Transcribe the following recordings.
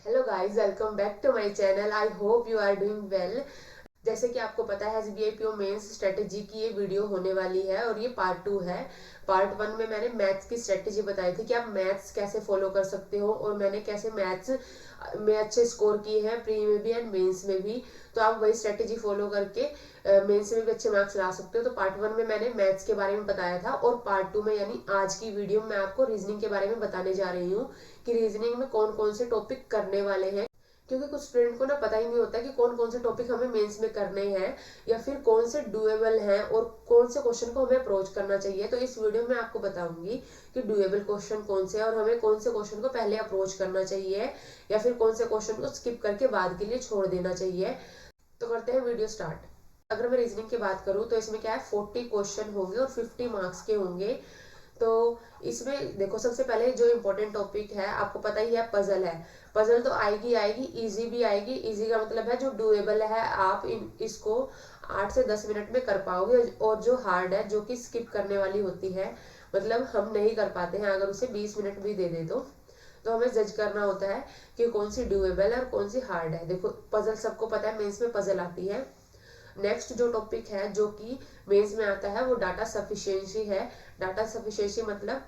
Hello guys, welcome back to my channel. I hope you are doing well. जैसे कि आपको पता है एसबीआई पीओ मेंस स्ट्रेटेजी की ये वीडियो होने वाली है और ये पार्ट 2 है। पार्ट 1 में मैंने मैथ्स की स्ट्रेटेजी बताई थी कि आप मैथ्स कैसे फॉलो कर सकते हो और मैंने कैसे मैथ्स में अच्छे स्कोर किए हैं प्री में भी एंड मेंस में भी। तो आप वही स्ट्रेटेजी फॉलो करके मेंस में भी अच्छे मार्क्स ला सकते हो। तो पार्ट 1 में मैंने मैथ्स के बारे में बताया था और पार्ट 2 में यानी आज की वीडियो में मैं आपको रीजनिंग के बारे में बताने जा रही हूँ कि रीजनिंग में कौन कौन से टॉपिक करने वाले हैं। क्योंकि कुछ स्टूडेंट को ना पता ही नहीं होता कि कौन कौन से टॉपिक हमें मेंस में करने हैं या फिर कौन से डुएबल हैं और कौन से क्वेश्चन को हमें अप्रोच करना चाहिए। तो इस वीडियो में आपको बताऊंगी कि डुएबल क्वेश्चन कौन से हैं और हमें कौन से क्वेश्चन को पहले अप्रोच करना चाहिए या फिर कौन से क्वेश्चन को स्किप करके बाद के लिए छोड़ देना चाहिए। तो करते हैं वीडियो स्टार्ट। अगर मैं रीजनिंग की बात करूं तो इसमें क्या है, 40 क्वेश्चन होंगे और 50 मार्क्स के होंगे। तो इसमें देखो, सबसे पहले जो इम्पोर्टेंट टॉपिक है आपको पता ही है, पजल है। पजल तो आएगी आएगी, इजी भी आएगी। इजी का मतलब है जो डुएबल है, आप इसको 8 से 10 मिनट में कर पाओगे। और जो हार्ड है, जो कि स्किप करने वाली होती है, मतलब हम नहीं कर पाते हैं, अगर उसे 20 मिनट भी दे दे तो हमें जज करना होता है कि कौन सी डुएबल है और कौन सी हार्ड है। देखो, पजल सबको पता है, मेंस में पजल आती है। नेक्स्ट जो टॉपिक है जो कि मेंस में आता है वो डाटा सफिशिएंसी है। डाटा सफिशिएंसी मतलब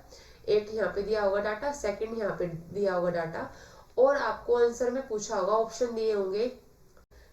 एक यहाँ पे दिया होगा डाटा, सेकंड यहाँ पे दिया होगा डाटा, और आपको आंसर में पूछा होगा, ऑप्शन दिए होंगे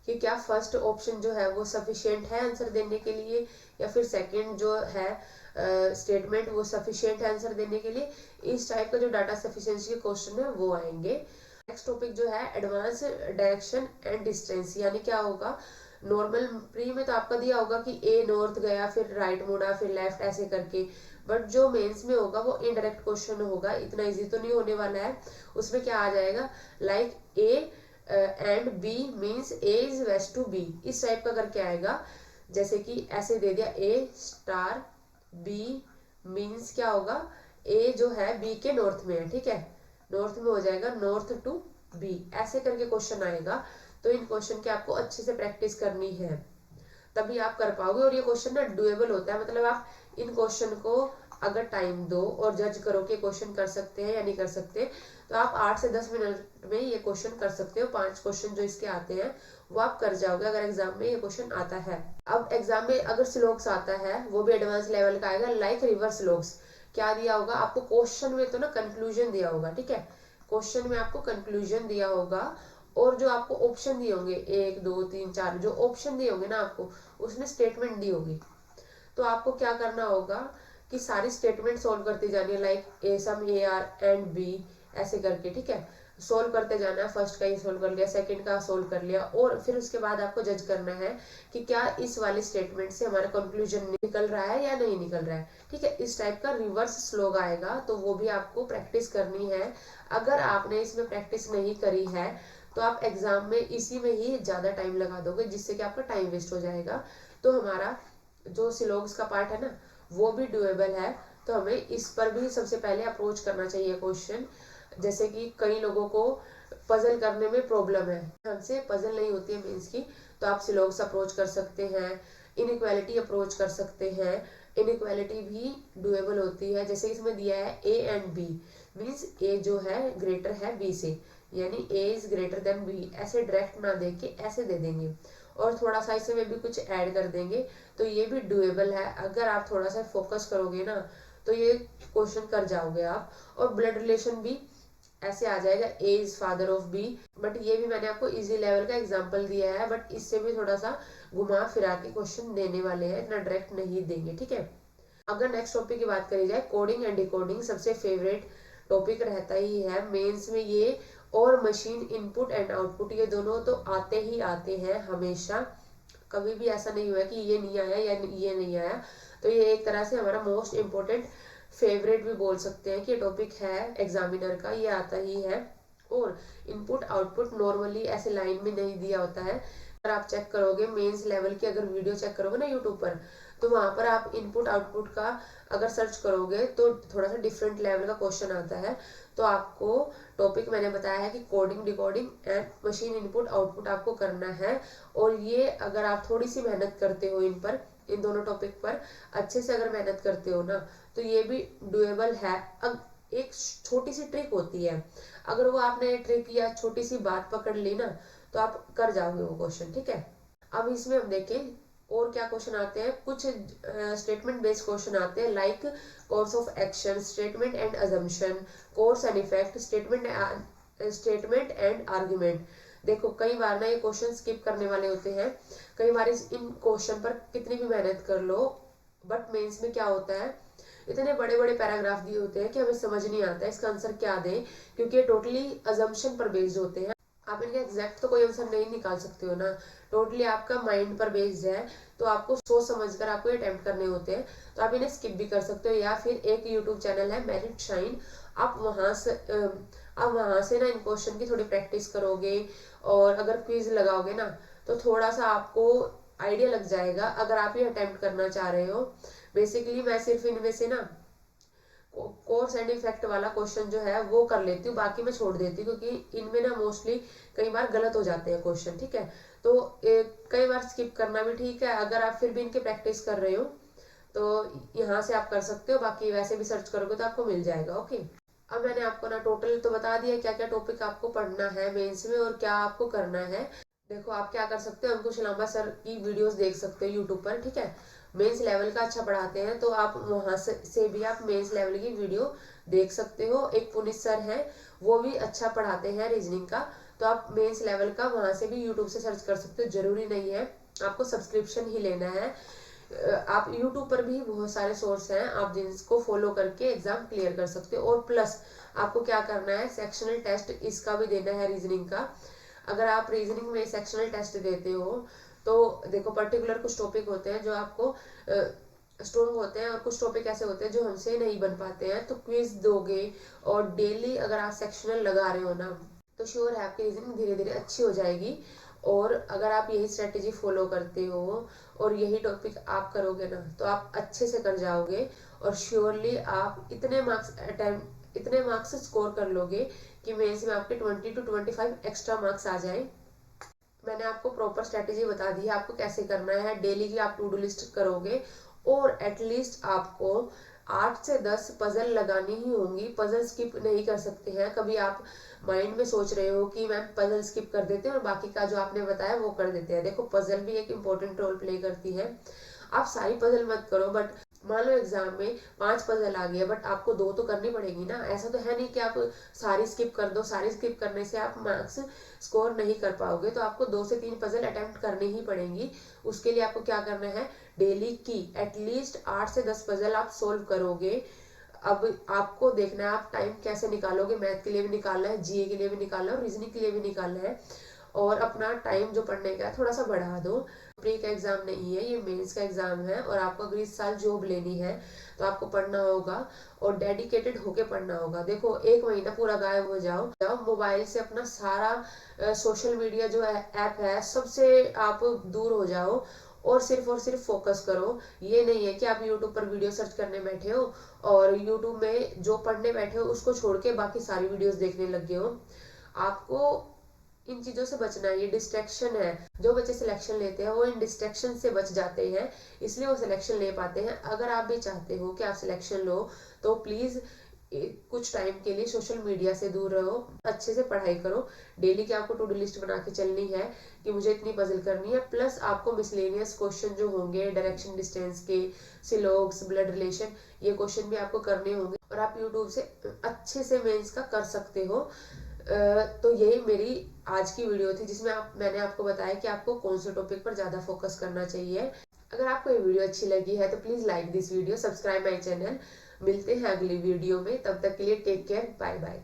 कि क्या फर्स्ट ऑप्शन जो है वो सफिशिएंट है आंसर देने के लिए या फिर सेकंड जो है स्टेटमेंट वो सफिशिएंट है आंसर देने के लिए। इस टाइप का जो डाटा सफिशिएंसी के क्वेश्चन है वो आएंगे। नेक्स्ट टॉपिक जो है एडवांस डायरेक्शन एंड डिस्टेंस, यानी क्या होगा, नॉर्मल प्री में तो आपका दिया होगा कि ए नॉर्थ गया फिर राइट मुड़ा फिर लेफ्ट ऐसे करके, बट जो मेंस में होगा वो इनडायरेक्ट क्वेश्चन होगा। इतना इजी तो नहीं होने वाला है। उसमें क्या आ जाएगा, like A and B means A is west to B, इस टाइप का करके आएगा। जैसे कि ऐसे दे दिया ए स्टार बी मीन्स क्या होगा, ए जो है बी के नॉर्थ में है, ठीक है, नॉर्थ में हो जाएगा नॉर्थ टू बी, ऐसे करके क्वेश्चन आएगा। तो इन क्वेश्चन की आपको अच्छे से प्रैक्टिस करनी है, तभी आप कर पाओगे। और ये क्वेश्चन ना डुएबल होता है, मतलब आप इन क्वेश्चन को अगर टाइम दो और जज करो कि क्वेश्चन कर सकते हैं या नहीं कर सकते, तो आप 8 से 10 मिनट में ये क्वेश्चन कर सकते हो। 5 क्वेश्चन जो इसके आते हैं वो आप कर जाओगे अगर एग्जाम में ये क्वेश्चन आता है। अब एग्जाम में अगर स्लोक्स आता है वो भी एडवांस लेवल का आएगा, लाइक रिवर स्लोक्स। क्या दिया होगा आपको क्वेश्चन में, तो ना कंक्लूजन दिया होगा, ठीक है, क्वेश्चन में आपको कंक्लूजन दिया होगा और जो आपको ऑप्शन दिए होंगे 1 2 3 4, जो ऑप्शन दिए होंगे ना आपको, उसमें स्टेटमेंट दी होगी। तो आपको क्या करना होगा कि सारी स्टेटमेंट सॉल्व करती जानी है, like A sum A or एंड बी ऐसे करके, ठीक है, सोल्व करते जाना है। फर्स्ट का ही सोल्व कर लिया, सेकंड का सोल्व कर लिया, और फिर उसके बाद आपको जज करना है कि क्या इस वाले स्टेटमेंट से हमारा कंक्लूजन निकल रहा है या नहीं निकल रहा है, ठीक है। इस टाइप का रिवर्स स्लोग आएगा, तो वो भी आपको प्रैक्टिस करनी है। अगर आपने इसमें प्रैक्टिस नहीं करी है तो आप एग्जाम में इसी में ही ज्यादा टाइम लगा दोगे, जिससे कि आपका टाइम वेस्ट हो जाएगा। तो हमारा जो सिलोग्स का पार्ट है ना वो भी डुएबल है, तो हमें इस पर भी सबसे पहले अप्रोच करना चाहिए क्वेश्चन। जैसे कि कई लोगों को पजल करने में प्रॉब्लम है, हमसे पजल नहीं होती है मेंस की, तो आप सिलोग्स अप्रोच कर सकते हैं, इनइक्वालिटी अप्रोच कर सकते हैं। इनइक्वालिटी भी डुएबल होती है, जैसे इसमें दिया है ए एंड बी मीन्स ए जो है ग्रेटर है बी से, यानी ए इज ग्रेटर देन बी, ऐसे डायरेक्ट ना दे के ऐसे दे देंगे और थोड़ा सा इसमें भी कुछ ऐड कर देंगे, तो ये भी डुएबल है। अगर आप थोड़ा सा फोकस करोगे ना तो ये क्वेश्चन कर जाओगे आप। और ब्लड रिलेशन भी ऐसे आ जाएगा, A is father of B, but ये भी मैंने आपको इजी लेवल का एग्जांपल दिया है, बट इससे भी थोड़ा सा घुमा फिरा के क्वेश्चन देने वाले हैं, ना डायरेक्ट नहीं देंगे, ठीक है। अगर नेक्स्ट टॉपिक की बात करी जाए, कोडिंग एंड डिकोडिंग सबसे फेवरेट टॉपिक रहता ही है मेंस में ये। और मशीन इनपुट एंड आउटपुट, ये दोनों तो आते ही आते हैं हमेशा, कभी भी ऐसा नहीं हुआ कि ये नहीं आया या ये नहीं आया। तो ये एक तरह से हमारा मोस्ट इम्पोर्टेंट फेवरेट भी बोल सकते हैं कि टॉपिक है एग्जामिनर का, ये आता ही है। और इनपुट आउटपुट नॉर्मली ऐसे लाइन में नहीं दिया होता है। अगर आप चेक करोगे मेंस लेवल की अगर वीडियो चेक करोगे ना यूट्यूब पर, तो वहां पर आप इनपुट आउटपुट का अगर सर्च करोगे तो थोड़ा सा डिफरेंट लेवल का क्वेश्चन आता है। तो आपको टॉपिक मैंने बताया है कि coding decoding and machine input output आपको करना है। और ये अगर आप थोड़ी सी मेहनत करते हो इन पर, इन दोनों टॉपिक पर अच्छे से अगर मेहनत करते हो ना, तो ये भी डुएबल है। अब एक छोटी सी ट्रिक होती है, अगर वो आपने ट्रिक या छोटी सी बात पकड़ ली ना तो आप कर जाओगे वो क्वेश्चन, ठीक है। अब इसमें हम देखें और क्या क्वेश्चन आते हैं। कुछ स्टेटमेंट बेस्ड क्वेश्चन आते हैं, like course of action, statement and assumption, course and effect, statement and argument. देखो कई बार ना ये क्वेश्चन स्किप करने वाले होते हैं, कई बार इन क्वेश्चन पर कितनी भी मेहनत कर लो, बट मेंस में क्या होता है, इतने बड़े बड़े पैराग्राफ दिए होते हैं कि हमें समझ नहीं आता है इसका आंसर क्या दें, क्योंकि ये टोटली अजम्पशन पर बेस्ड होते हैं। आप इनका एग्जैक्ट तो कोई आंसर नहीं निकाल सकते हो ना, टोटली आपका माइंड पर बेस्ड है, तो आपको सोच समझ कर आपको ये अटेम्प्ट करने होते हैं। तो आप इन्हें स्किप भी कर सकते हो, या फिर एक यूट्यूब चैनल है मेरिट शाइन, आप वहां से ना इन क्वेश्चन की थोड़ी प्रैक्टिस करोगे, और अगर क्विज लगाओगे ना तो थोड़ा सा आपको आइडिया लग जाएगा अगर आप ये अटेम्प्ट करना चाह रहे हो। बेसिकली मैं सिर्फ इनमें से ना कोर्स एंड इफेक्ट वाला क्वेश्चन जो है वो कर लेती हूँ, बाकी मैं छोड़ देती हूँ, क्योंकि इनमें ना मोस्टली कई बार गलत हो जाते हैं क्वेश्चन, ठीक है। तो कई बार स्किप करना भी ठीक है, अगर आप फिर भी इनके प्रैक्टिस कर रहे हो तो यहाँ से आप कर सकते हो, बाकी वैसे भी सर्च करोगे तो आपको मिल जाएगा, ओके। अब मैंने आपको ना टोटल तो बता दिया क्या क्या टॉपिक आपको पढ़ना है मेंस में और क्या आपको करना है। देखो आप क्या कर सकते हो, अंकुश लांबा सर की वीडियोस देख सकते हो यूट्यूब पर, ठीक है। मेंस लेवल का अच्छा पढ़ाते हैं, तो आप वहां से भी आप मेंस लेवल की वीडियो देख सकते हो। एक पुनित सर है, वो भी अच्छा पढ़ाते हैं रीजनिंग का, तो आप मेंस लेवल का वहां से भी यूट्यूब से सर्च कर सकते हो। जरूरी नहीं है आपको सब्सक्रिप्शन ही लेना है, आप यूट्यूब पर भी बहुत सारे सोर्स हैं, आप जिनको फॉलो करके एग्जाम क्लियर कर सकते हो। और प्लस आपको क्या करना है, सेक्शनल टेस्ट इसका भी देना है रीजनिंग का। अगर आप रीजनिंग में सेक्शनल टेस्ट देते हो तो देखो पर्टिकुलर कुछ टॉपिक होते हैं जो आपको स्ट्रॉन्ग होते हैं, और कुछ टॉपिक ऐसे होते हैं जो हमसे नहीं बन पाते हैं, तो क्विज दोगे और डेली अगर आप सेक्शनल लगा रहे हो ना तो श्योर है आपकी रीजनिंग धीरे धीरे अच्छी हो जाएगी। और अगर आप यही स्ट्रेटेजी फॉलो करते हो और यही टॉपिक आप करोगे ना तो आप अच्छे से कर जाओगे, और श्योरली आप इतने मार्क्स स्कोर कर लोगे कि मेंस में आपके 20 to 25 एक्स्ट्रा मार्क्स आ जाए। मैंने आपको प्रॉपर स्ट्रेटेजी बता दी है आपको कैसे करना है। डेली की आप टू डू लिस्ट करोगे, और एटलीस्ट आपको 8 से 10 पजल लगानी ही होंगी, पजल स्किप नहीं कर सकते हैं। कभी आप माइंड में सोच रहे हो कि मैम पजल स्किप कर देते हैं और बाकी का जो आपने बताया वो कर देते हैं, देखो पजल भी एक इम्पोर्टेंट रोल प्ले करती है। आप सारी पजल मत करो, बट मान लो एग्जाम में 5 पजल आ गया, बट आपको 2 तो करनी पड़ेगी ना। ऐसा तो है नहीं कि आप सारी स्किप कर दो, सारी स्किप करने से आप मार्क्स स्कोर नहीं कर पाओगे, तो आपको 2 से 3 पजल अटेम्प्ट करनी ही पड़ेंगी। उसके लिए आपको क्या करना है, डेली की एटलीस्ट 8 से 10 पजल आप सोल्व करोगे। अब आपको देखना है आप टाइम कैसे निकालोगे, मैथ के लिए भी निकालना है, जीए के लिए भी निकालना है और रीजनिंग के लिए भी निकालना है। और अपना टाइम जो पढ़ने का है थोड़ा सा बढ़ा दो। प्री का एग्जाम नहीं है, ये मेंस का एग्जाम है, और आपको अगर इस साल जॉब लेनी है तो आपको पढ़ना होगा और डेडिकेटेड होके पढ़ना होगा। देखो 1 महीना पूरा गायब हो जाओ मोबाइल से, अपना सारा सोशल मीडिया जो ऐप है सबसे आप दूर हो जाओ, और सिर्फ फोकस करो। ये नहीं है कि आप यूट्यूब पर वीडियो सर्च करने बैठे हो और यूट्यूब में जो पढ़ने बैठे हो उसको छोड़ के बाकी सारी वीडियोस देखने लग गए हो। आपको इन चीजों से बचना है, ये डिस्ट्रैक्शन है। जो बच्चे सिलेक्शन लेते हैं वो इन डिस्ट्रैक्शन से बच जाते हैं, इसलिए वो सिलेक्शन ले पाते हैं। अगर आप भी चाहते हो कि आप सिलेक्शन लो तो प्लीज कुछ टाइम के लिए सोशल मीडिया से दूर रहो, अच्छे से पढ़ाई करो। डेली की आपको टू डू लिस्ट बना के चलनी है कि मुझे इतनी पजल करनी है, प्लस आपको मिसलेनियस क्वेश्चन जो होंगे डायरेक्शन डिस्टेंस के, सिलोग्स, ब्लड रिलेशन, ये क्वेश्चन भी आपको करने होंगे, और आप यूट्यूब से अच्छे से मेंस का कर सकते हो। तो यही मेरी आज की वीडियो थी जिसमें मैंने आपको बताया कि आपको कौन से टॉपिक पर ज्यादा फोकस करना चाहिए। अगर आपको ये वीडियो अच्छी लगी है तो please like this video, subscribe my channel. मिलते हैं अगली वीडियो में, तब तक के लिए टेक केयर, बाय बाय।